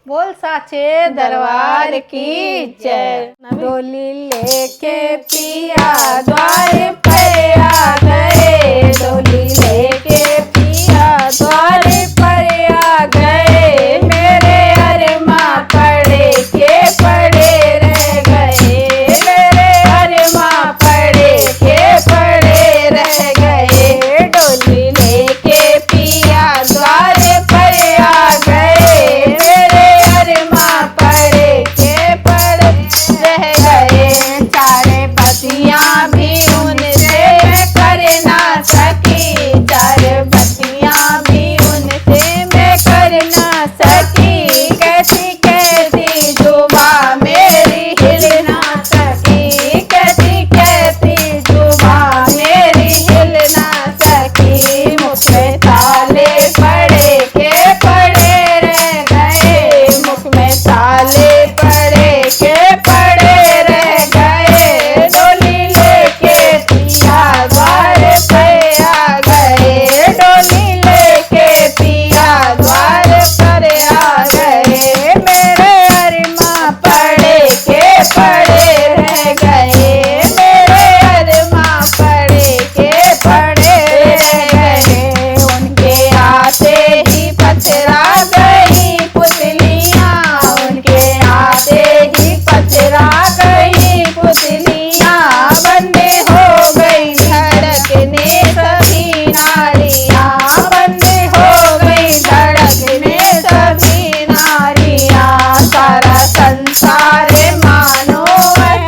बोल साचे दरबार की जय। डोली लेके पिया द्वार पे आ गए, डोली लेके पिया द्वार पर आ गए। मेरे अरमा पड़े के पड़े रह गए, मेरे अरमा पड़े के पड़े रह गए। डोली लेके पिया द्वार पर आ गए, मेरे अरमा पड़े के पड़े रह गए। चारे बतियां भी उनसे मैं कर ना सकी, चार बतियां भी उनसे मैं कर ना सकी। कैसी कैसी जुबां मेरी हिल ना सकी, कैसी कैसी जुबां मेरी हिल ना सकी। मुख में ताले पड़े के पड़े रह गए, मुख में ताले पड़े के पड़े रह गए। डोली लेके पिया द्वार पे आ गए, डोली लेके पिया द्वार पर आ गए। मेरे अरमा पड़े के पड़े रह गए, मेरे अरमा पड़े के पड़े रह गए। उनके आते ही पथरा गई पुतलियां, उनके आते ही पथरा गई पुतलियां। बंदे हो गई धड़कने सभी नारियां, बंदे हो गई धड़कने सभी नारियां। सारा संसार मानो रह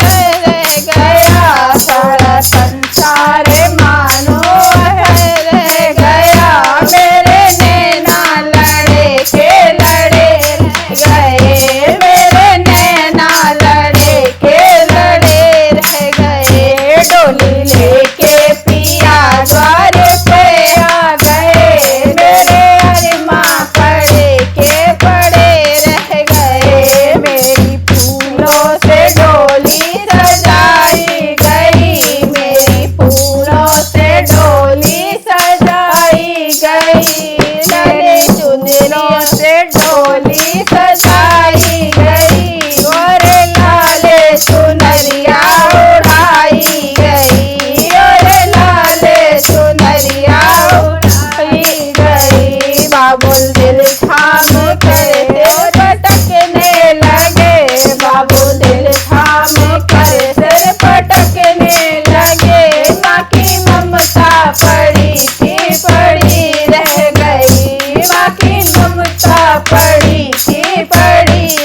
गया, सारा संसार मानो रह गया। मेरे नैना लड़े के लड़े रह गए, मेरे नैना लड़े के लड़े रह गए। डोली लेके पिया द्वार पे आ गए, मेरे अरमा पड़े के पड़े रह गए। मेरी फूलों से डोली सजाई गई, मेरी फूलों से डोली सजाई गई। लड़े चुनरियों से डोली सजाई गई, और लाले चुनरिया उड़ाई गई, और लाले चुनरिया उड़ाई गई। बाबुल दिल थाम कर सिर पटकने लगे, बाबू दिल थाम कर सिर पटकने लगे। माँ की ममता पड़ी की पड़ी रह गई, माँ की ममता पड़ी की पड़ी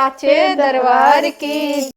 साचे दरबार की।